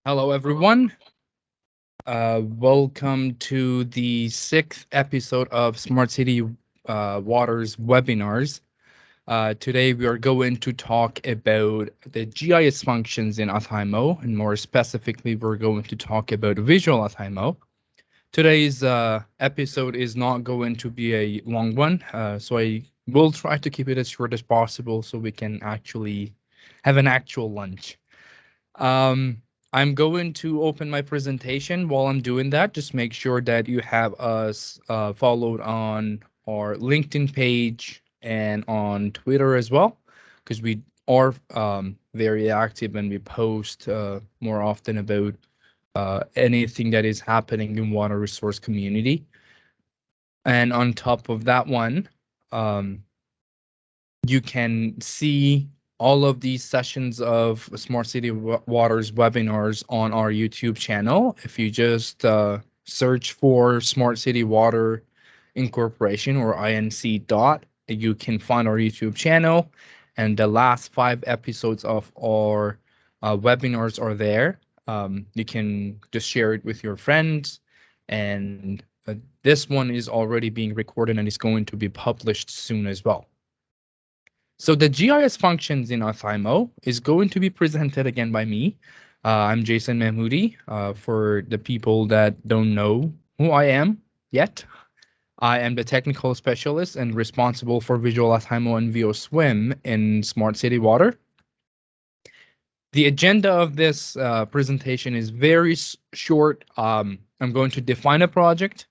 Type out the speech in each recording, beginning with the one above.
Hello, everyone. Welcome to the 6th episode of Smart City Water's webinars. Today, we are going to talk about the GIS functions in OTTHYMO, and more specifically, we're going to talk about Visual OTTHYMO. Today's episode is not going to be a long one, so I will try to keep it as short as possible so we can actually have an actual lunch. Um, I'm going to open my presentation. While I'm doing that, just make sure that you have us followed on our LinkedIn page and on Twitter as well, because we are very active and we post more often about anything that is happening in water resource community. And on top of that one, um, you can see all of these sessions of Smart City Waters webinars on our YouTube channel. If you just search for Smart City Water Incorporation or INC dot, you can find our YouTube channel, and the last 5 episodes of our webinars are there. You can just share it with your friends, and this one is already being recorded and is going to be published soon as well. So the GIS functions in OTTHYMO is going to be presented again by me. I'm Jason Mahmoudi. For the people that don't know who I am yet, I am the technical specialist and responsible for Visual OTTHYMO and VO Swim in Smart City Water. The agenda of this presentation is very short. I'm going to define a project,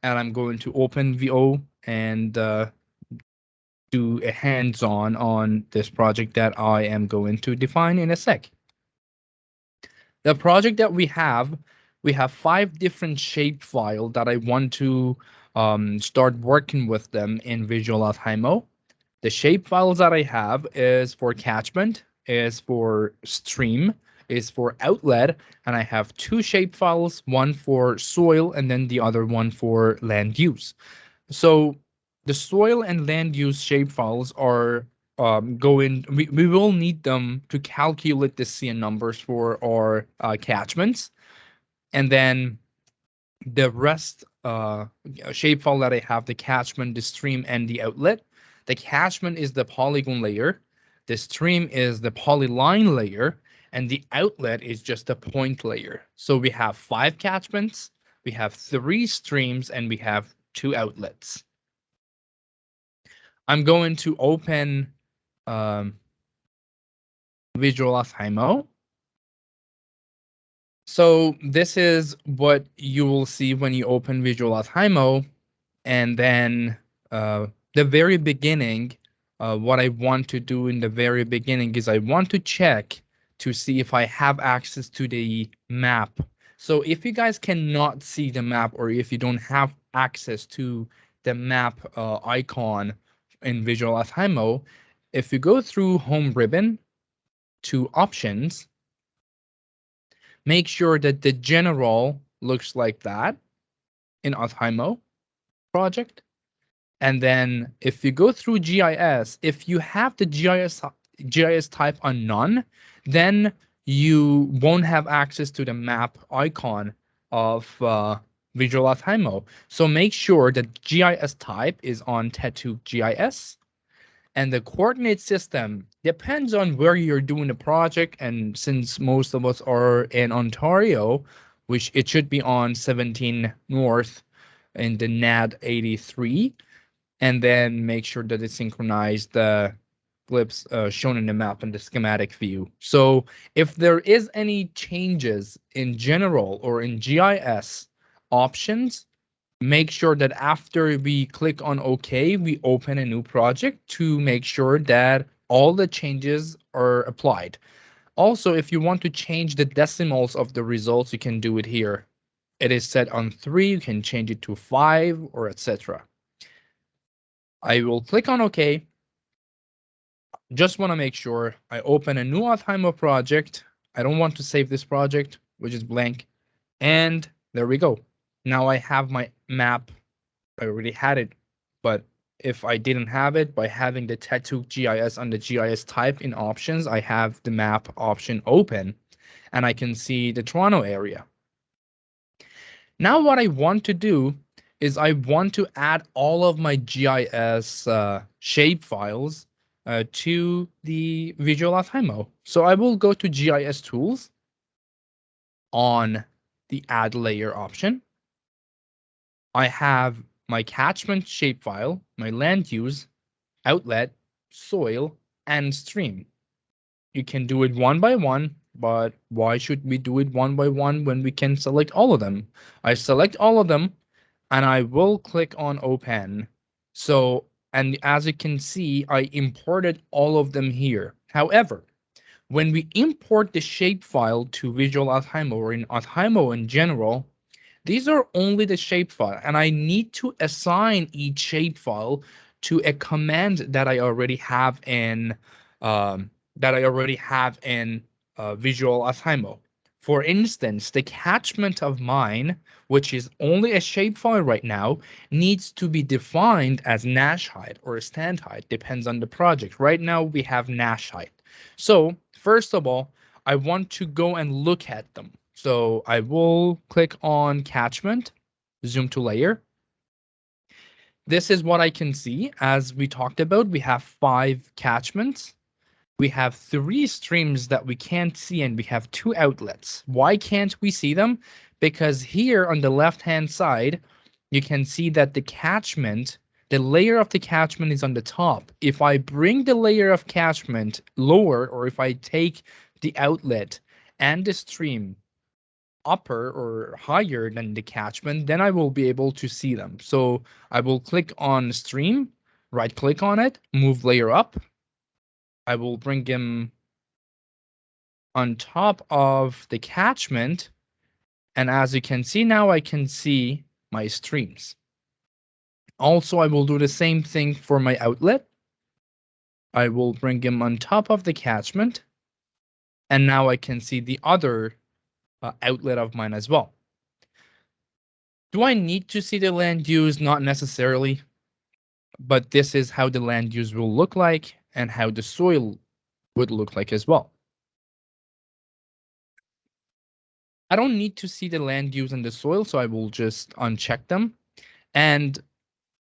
and I'm going to open VO and do a hands-on on this project that I am going to define in a sec. The project that we have 5 different shape files that I want to start working with them in Visual OTTHYMO. The shape files that I have is for catchment, is for stream, is for outlet, and I have 2 shape files, one for soil and then the other one for land use. So the soil and land use shapefiles are we will need them to calculate the CN numbers for our catchments, and then the rest shapefile that I have, the catchment, the stream, and the outlet. The catchment is the polygon layer, the stream is the polyline layer, and the outlet is just a point layer. So we have 5 catchments, we have 3 streams, and we have 2 outlets. I'm going to open Visual OTTHYMO. So this is what you will see when you open Visual OTTHYMO, and then the very beginning, what I want to do in the very beginning is I want to check to see if I have access to the map. So if you guys cannot see the map, or if you don't have access to the map icon in Visual OTTHYMO, if you go through Home ribbon to Options, make sure that the general looks like that in OTTHYMO project. And then if you go through GIS, if you have the GIS type on none, then you won't have access to the map icon of Visual OTTHYMO. So make sure that GIS type is on Tattoo GIS. And the coordinate system depends on where you're doing the project. And since most of us are in Ontario, which it should be on 17 North in the NAD 83, and then make sure that it synchronized the glyphs shown in the map and the schematic view. So if there is any changes in general or in GIS options, make sure that after we click on OK, we open a new project to make sure that all the changes are applied. Also, if you want to change the decimals of the results, you can do it here. It is set on 3, you can change it to 5 or etc. I will click on OK. Just want to make sure I open a new OTTHYMO project. I don't want to save this project, which is blank. And there we go. Now I have my map. I already had it, but if I didn't have it, by having the Tattoo GIS on the GIS type in options, I have the map option open. and I can see the Toronto area. Now what I want to do is I want to add all of my GIS shape files to the Visual OTTHYMO. So I will go to GIS tools on the add layer option. I have my catchment shapefile, my land use, outlet, soil, and stream. You can do it one by one, but why should we do it one by one when we can select all of them? I select all of them and I will click on open. So, and as you can see, I imported all of them here. However, when we import the shapefile to Visual OTTHYMO or in OTTHYMO in general, these are only the shapefile, and I need to assign each shapefile to a command that I already have in um, Visual OTTHYMO. For instance, the catchment of mine, which is only a shapefile right now, needs to be defined as Nash height or stand height, depends on the project. Right now we have Nash height. So first of all, I want to go and look at them. So I will click on catchment, zoom to layer. This is what I can see. As we talked about, we have 5 catchments. We have 3 streams that we can't see, and we have 2 outlets. Why can't we see them? Because here on the left-hand side, you can see that the catchment, the layer of the catchment is on the top. If I bring the layer of catchment lower, or if I take the outlet and the stream upper or higher than the catchment, then I will be able to see them. So I will click on stream, right click on it, move layer up. I will bring him on top of the catchment. And as you can see now, I can see my streams. Also, I will do the same thing for my outlet. I will bring him on top of the catchment. And now I can see the other outlet of mine as well. Do I need to see the land use? Not necessarily, but this is how the land use will look like and how the soil would look like as well. I don't need to see the land use and the soil, so I will just uncheck them. And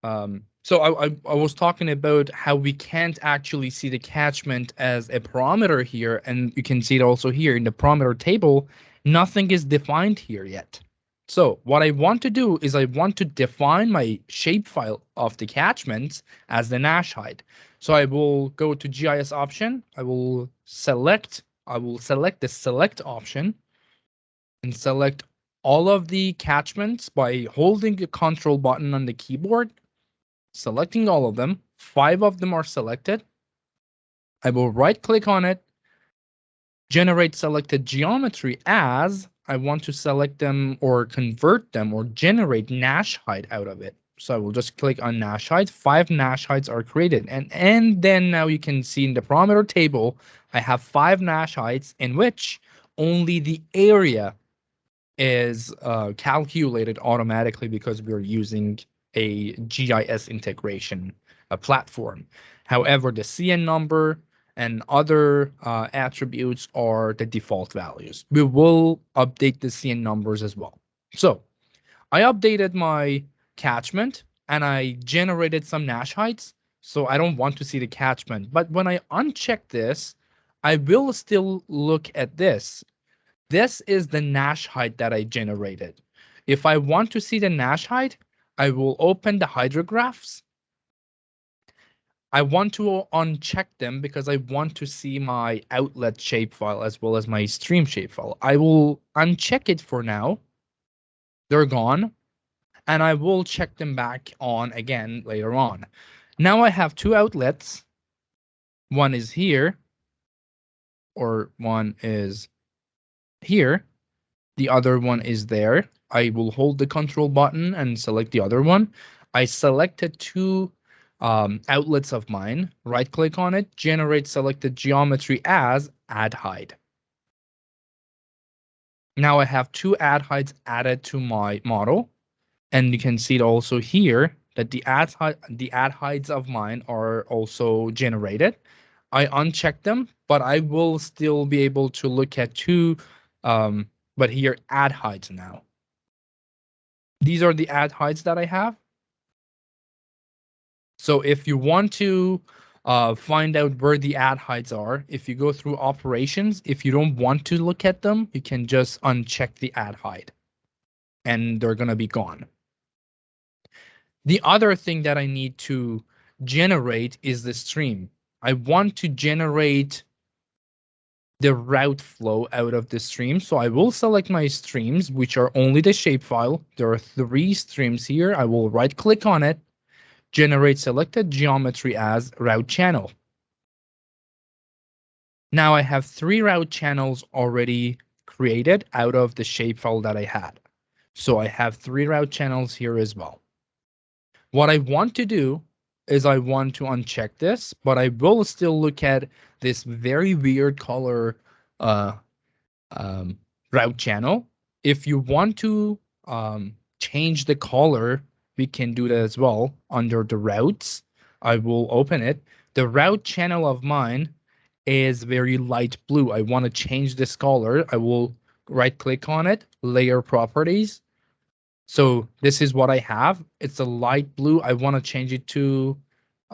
so I was talking about how we can't actually see the catchment as a parameter here, and you can see it also here in the parameter table. Nothing is defined here yet. So what I want to do is I want to define my shapefile of the catchments as the Nash height. So I will go to GIS option. I will select the select option and select all of the catchments by holding the control button on the keyboard, selecting all of them. 5 of them are selected. I will right click on it, generate selected geometry as I want to select them or convert them or generate Nash height out of it. So I will just click on Nash height. 5 Nash heights are created. And then now you can see in the parameter table, I have 5 Nash heights in which only the area is calculated automatically because we're using a GIS integration platform. However, the CN number and other attributes are the default values. We will update the CN numbers as well. So I updated my catchment and I generated some Nash heights. So I don't want to see the catchment. But when I uncheck this, I will still look at this. This is the Nash height that I generated. If I want to see the Nash height, I will open the hydrographs. I want to uncheck them because I want to see my outlet shapefile as well as my stream shapefile. I will uncheck it for now. They're gone. And I will check them back on again later on. Now I have 2 outlets. One is here, or one is here. The other one is there. I will hold the control button and select the other one. I selected 2 outlets of mine, right click on it, generate selected geometry as add height. Now I have 2 add heights added to my model. And you can see it also here that the add heights of mine are also generated. I uncheck them, but I will still be able to look at 2 But here, add heights now. These are the add heights that I have. So if you want to find out where the add heights are, if you go through operations, if you don't want to look at them, you can just uncheck the add height and they're going to be gone. The other thing that I need to generate is the stream. I want to generate the route flow out of the stream. So I will select my streams, which are only the shapefile. There are 3 streams here. I will right click on it, generate selected geometry as route channel. Now I have 3 route channels already created out of the shapefile that I had. So I have 3 route channels here as well. What I want to do is I want to uncheck this, but I will still look at this very weird color route channel. If you want to change the color, we can do that as well under the routes. I will open it. The route channel of mine is very light blue. I want to change this color. I will right click on it, layer properties. So this is what I have. It's a light blue. I want to change it to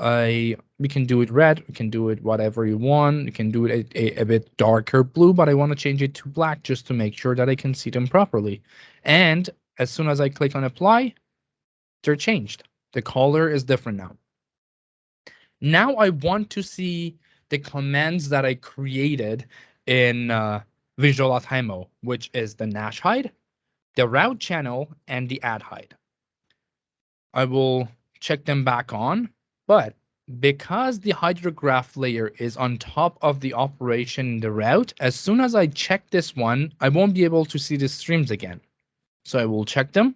we can do it red. We can do it whatever you want. You can do it a bit darker blue, but I want to change it to black just to make sure that I can see them properly. And as soon as I click on apply, they're changed. The color is different now. Now I want to see the commands that I created in Visual OTTHYMO, which is the Nash height, the route channel, and the add height. I will check them back on, but because the hydrograph layer is on top of the operation in the route, as soon as I check this one, I won't be able to see the streams again. So I will check them,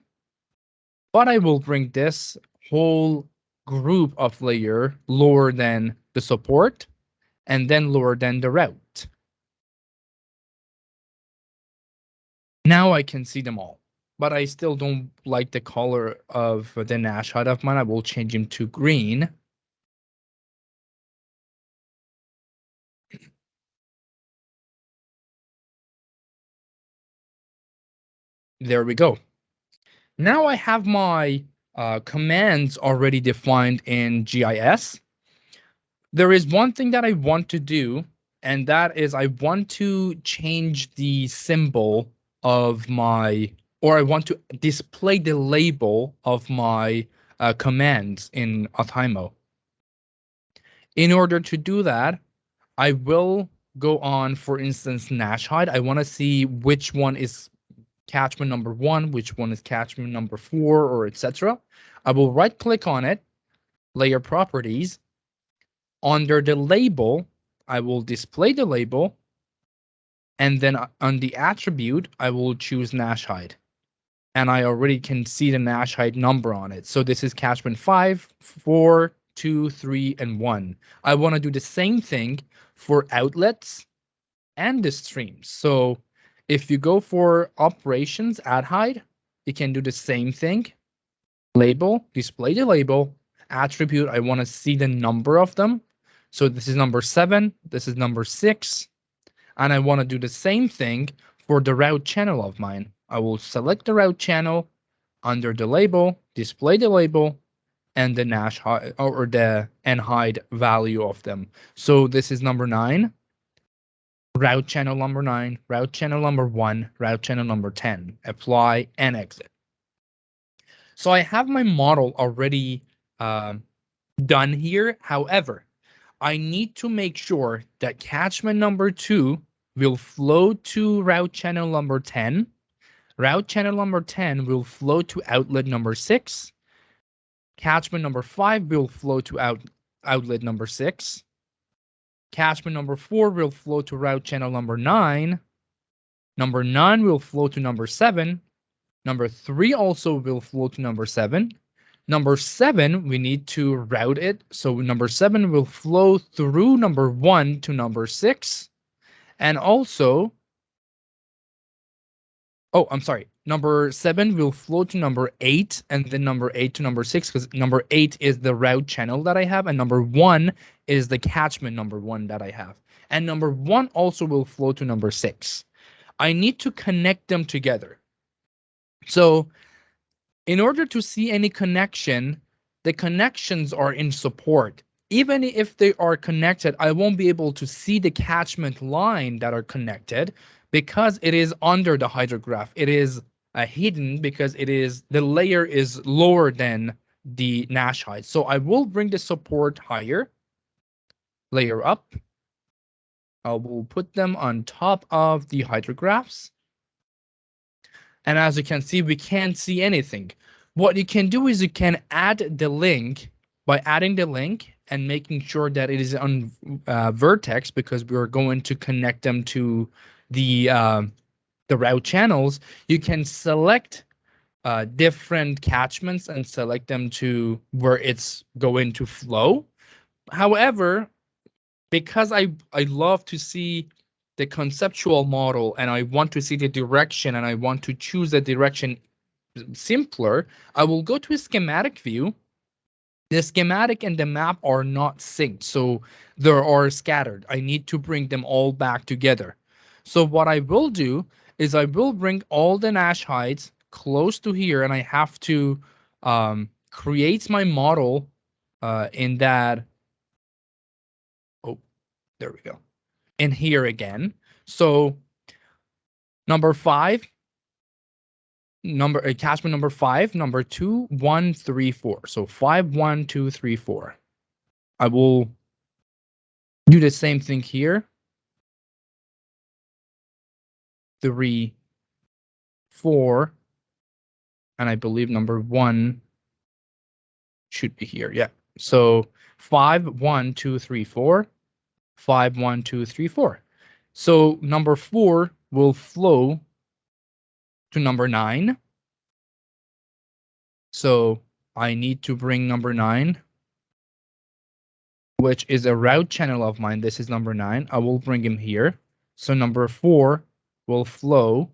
but I will bring this whole group of layer lower than the support and then lower than the route. Now I can see them all, but I still don't like the color of the Nash height of mine. I will change him to green. There we go. Now I have my commands already defined in GIS. There is one thing that I want to do, and that is I want to change the symbol of my, or I want to display the label of my commands in OTTHYMO. In order to do that, I will go on, for instance, Nash height. I want to see which one is catchment number 1, which one is catchment number 4, or etc. I will right click on it, layer properties. Under the label, I will display the label, and then on the attribute, I will choose Nash height. And I already can see the Nash height number on it. So this is catchment 5, 4, 2, 3, and 1. I want to do the same thing for outlets and the streams. So if you go for operations, add height, you can do the same thing. Label, display the label, attribute, I want to see the number of them. So this is number 7, this is number 6, and I want to do the same thing for the route channel of mine. I will select the route channel under the label, display the label, and the Nash height or the N height value of them. So this is number 9. Route channel number 9, route channel number 1, route channel number 10. Apply and exit. So I have my model already done here. However, I need to make sure that catchment number 2 will flow to route channel number 10. Route channel number 10 will flow to outlet number 6. Catchment number 5 will flow to outlet number 6. Catchment number 4 will flow to route channel number 9. Number 9 will flow to number 7. Number 3 also will flow to number 7. Number 7, we need to route it. So number 7 will flow through number 1 to number 6. And also, oh, I'm sorry. Number 7 will flow to number 8, and then number 8 to number 6, because number 8 is the route channel that I have, and number 1 is the catchment number 1 that I have. And number 1 also will flow to number 6. I need to connect them together. So in order to see any connection, the connections are in support. Even if they are connected, I won't be able to see the catchment line that are connected because it is under the hydrograph. It is hidden because the layer is lower than the Nash height. So I will bring the support higher, layer up. I will put them on top of the hydrographs. And as you can see, we can't see anything. What you can do is you can add the link by adding the link and making sure that it is on vertex, because we're going to connect them to the route channels. You can select different catchments and select them to where it's going to flow. However, because I love to see the conceptual model and I want to see the direction and I want to choose the direction simpler, I will go to a schematic view. The schematic and the map are not synced, so they are scattered. I need to bring them all back together. So what I will do is I will bring all the Nash heights close to here, and I have to create my model in that. Oh, there we go. In here again. So number 5, catchment number 5, number 2, 1, 3, 4. So 5, 1, 2, 3, 4. I will do the same thing here. 3, 4, and I believe number 1 should be here. Yeah. So 5, 1, 2, 3, 4. 5, 1, 2, 3, 4. So number 4 will flow to number 9. So I need to bring number 9, which is a route channel of mine. This is number 9. I will bring him here. So number 4 will flow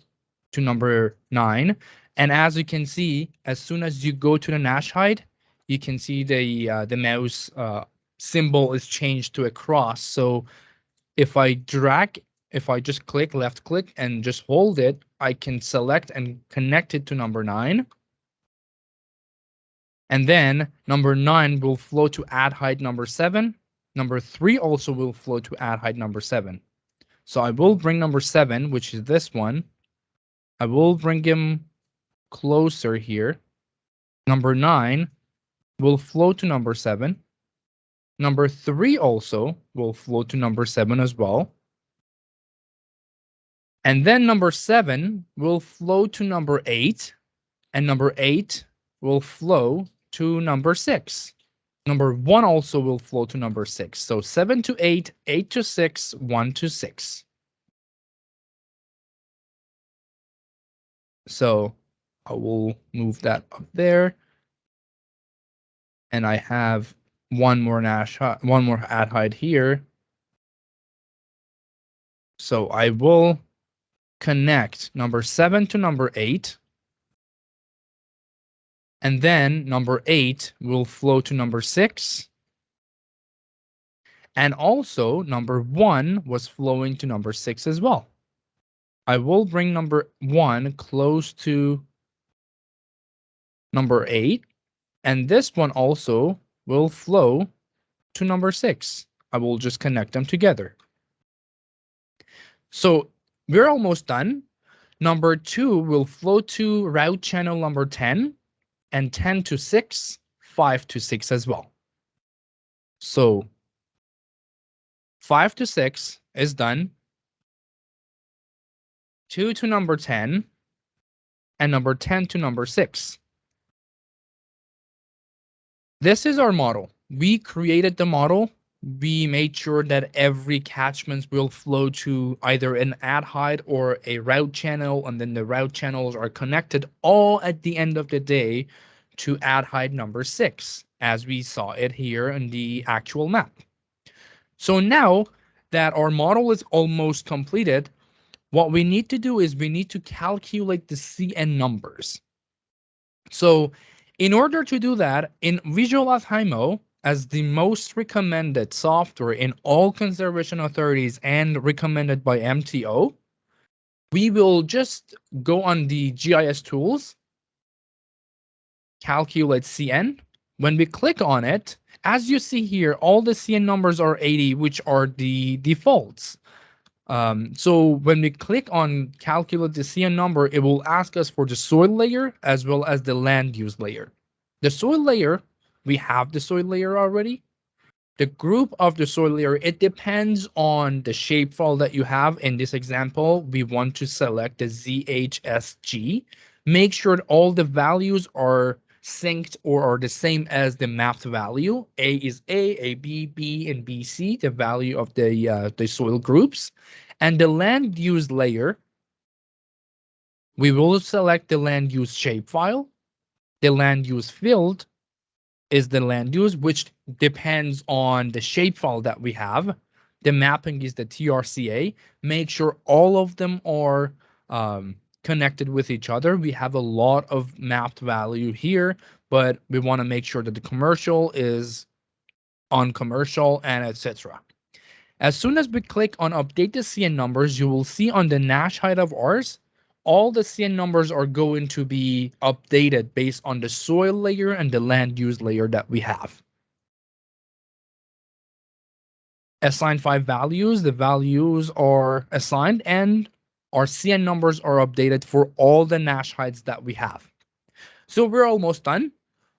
to number 9. And as you can see, as soon as you go to the Nash height, you can see the mouse symbol is changed to a cross. So if I just click, left click, and just hold it, I can select and connect it to number 9. And then number 9 will flow to add height number 7. Number 3 also will flow to add height number 7. So I will bring number 7, which is this one. I will bring him closer here. Number 9 will flow to number 7. Number 3 also will flow to number 7 as well. And then number 7 will flow to number 8. And number 8 will flow to number 6. Number 1 also will flow to number 6. So 7 to 8, 8 to 6, 1 to 6. So I will move that up there. And I have one more add height here. So I will connect number 7 to number 8. And then number 8 will flow to number 6. And also number 1 was flowing to number 6 as well. I will bring number 1 close to number 8. And this one also will flow to number 6. I will just connect them together. So we're almost done. Number 2 will flow to route channel number 10, and 10 to 6, 5 to 6 as well. So 5 to 6 is done. 2 to number 10, and number 10 to number 6. This is our model. We created the model. We made sure that every catchment will flow to either an add height or a route channel, and then the route channels are connected all at the end of the day to add height number 6, as we saw it here in the actual map. So now that our model is almost completed, what we need to do is we need to calculate the CN numbers. So in order to do that, in Visual OTTHYMO, as the most recommended software in all conservation authorities and recommended by MTO, We will just go on the GIS tools, calculate CN. When we click on it, as you see here, all the CN numbers are 80, which are the defaults. So when we click on calculate the CN number, it will ask us for the soil layer as well as the land use layer. The soil layer, we have the soil layer already. The group of the soil layer, it depends on the shapefile that you have. In this example, we want to select the ZHSG. Make sure all the values are synced or are the same as the mapped value. A is A, B, B, and BC, the value of the soil groups. And the land use layer, we will select the land use shapefile, the land use field, is the land use, which depends on the shapefile that we have. The mapping is the TRCA. Make sure all of them are connected with each other. We have a lot of mapped value here, but we want to make sure that the commercial is on commercial and etc. As soon as we click on update the CN numbers, you will see on the Nash height of ours, all the CN numbers are going to be updated based on the soil layer and the land use layer that we have. Assign 5 values, the values are assigned and our CN numbers are updated for all the Nash heights that we have. So we're almost done.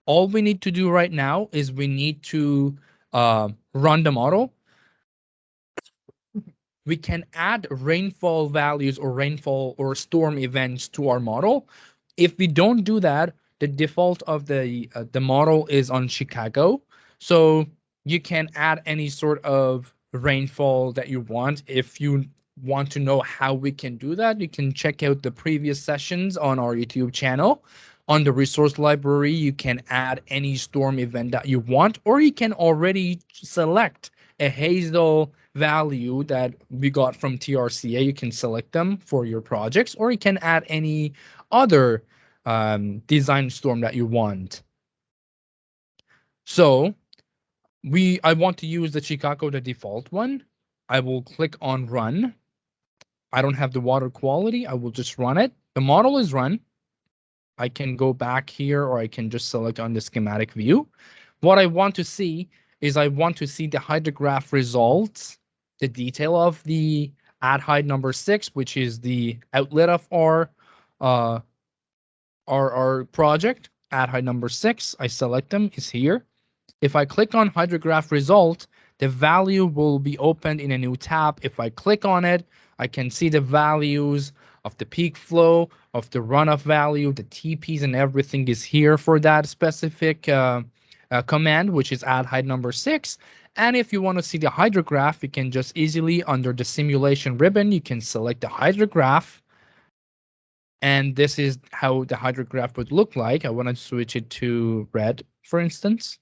All we need to do right now is we need to run the model. We can add rainfall values or rainfall or storm events to our model. If we don't do that, the default of the model is on Chicago. So you can add any sort of rainfall that you want. If you want to know how we can do that, you can check out the previous sessions on our YouTube channel. On the resource library, you can add any storm event that you want, or you can already select a hazel value that we got from TRCA. You can select them for your projects, or you can add any other design storm that you want. So I want to use the Chicago, the default one. I will click on run. I don't have the water quality. I will just run it. The model is run. I can go back here, or I can just select on the schematic view. What I want to see is I want to see the hydrograph results, the detail of the add height number 6, which is the outlet of uh, our project. Add height number 6, I select them, is here. If I click on hydrograph result, the value will be opened in a new tab. If I click on it, I can see the values of the peak flow, of the runoff value, the TPs, and everything is here for that specific command, which is add height number 6. And if you want to see the hydrograph, you can just easily, under the simulation ribbon, you can select the hydrograph. And this is how the hydrograph would look like. I want to switch it to red, for instance.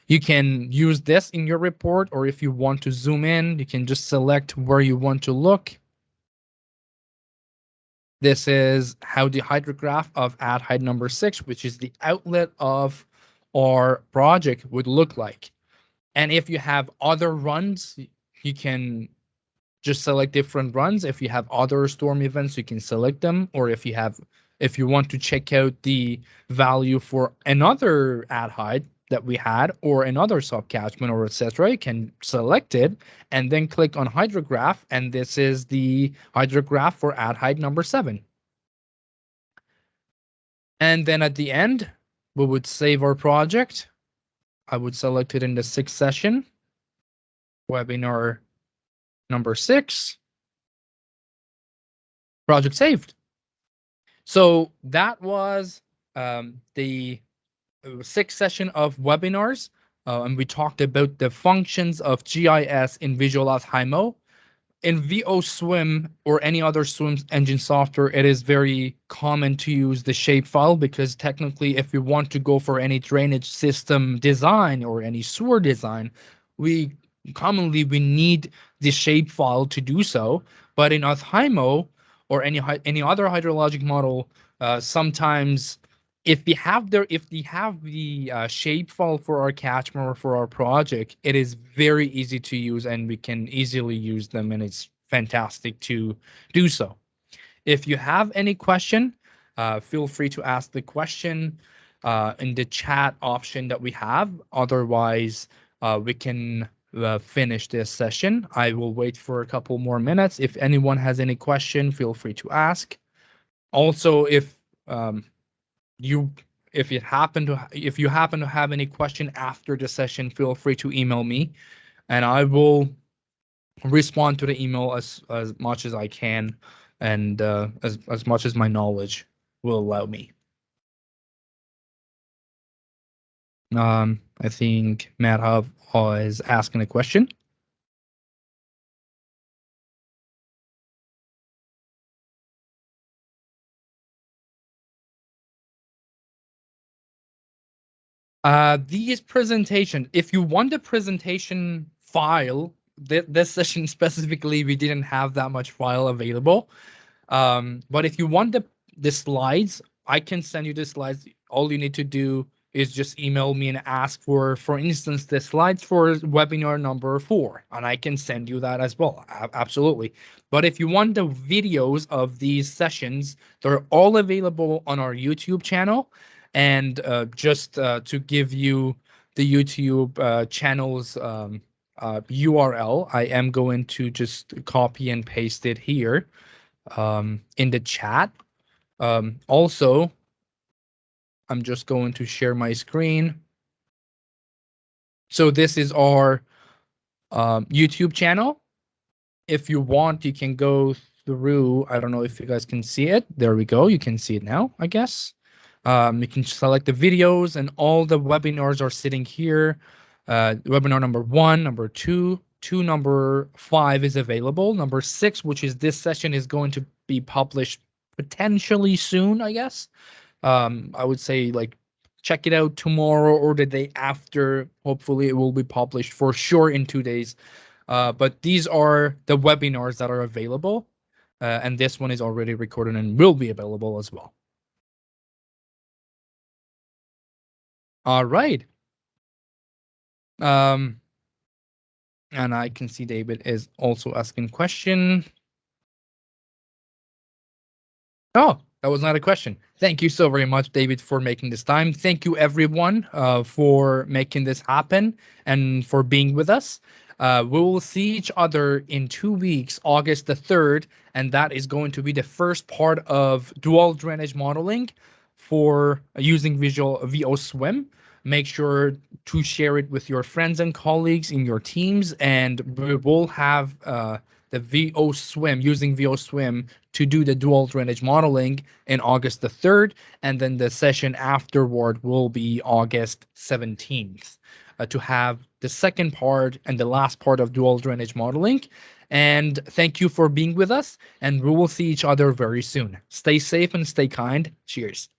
You can use this in your report, or if you want to zoom in, you can just select where you want to look. This is how the hydrograph of add height number 6, which is the outlet of our project, would look like. And if you have other runs, you can just select different runs. If you have other storm events, you can select them. Or if you want to check out the value for another add height that we had, or another subcatchment, or etc., you can select it and then click on hydrograph. And this is the hydrograph for add height number 7. And then at the end, we would save our project. I would select it in the 6th session, webinar number 6. Project saved. So that was the 6th session of webinars, and we talked about the functions of GIS in Visual OTTHYMO. In VO Swim or any other swim engine software, it is very common to use the shapefile, because technically, if we want to go for any drainage system design or any sewer design, we need the shapefile to do so. But in OTTHYMO or any other hydrologic model, sometimes if we have the shapefile for our catchment or for our project, it is very easy to use, and we can easily use them, and it's fantastic to do so. If you have any question, feel free to ask the question in the chat option that we have. Otherwise, we can finish this session. I will wait for a couple more minutes. If anyone has any question, feel free to ask. Also, um, you if you happen to have any question after the session, feel free to email me, and I will respond to the email as much as I can, and as much as my knowledge will allow me. I think Madhav is asking a question. These presentation, if you want the presentation file, this session specifically, we didn't have that much file available. But if you want the slides, I can send you the slides. All you need to do is just email me and ask for instance, the slides for webinar number 4, and I can send you that as well. Absolutely. But if you want the videos of these sessions, they're all available on our YouTube channel. And just to give you the YouTube channel's URL, I am going to just copy and paste it here in the chat. Also, I'm just going to share my screen. So this is our YouTube channel. If you want, you can go through. I don't know if you guys can see it. There we go. You can see it now, I guess. You can select the videos, and all the webinars are sitting here. Webinar number 1, number 2, number 5 is available. Number 6, which is this session, is going to be published potentially soon, I guess. I would say, like, check it out tomorrow or the day after. Hopefully it will be published for sure in 2 days. But these are the webinars that are available, and this one is already recorded and will be available as well. All right. And I can see David is also asking question. Oh, that was not a question. Thank you so very much, David, for making this time. Thank you, everyone, for making this happen and for being with us. We will see each other in 2 weeks, August the 3rd, and that is going to be the first part of dual drainage modeling for using Visual VO-Swim. Make sure to share it with your friends and colleagues in your teams, and we will have the VO-Swim, using VO-Swim to do the dual drainage modeling in August the 3rd, and then the session afterward will be August 17th to have the second part and the last part of dual drainage modeling. And thank you for being with us, and we will see each other very soon. Stay safe and stay kind. Cheers.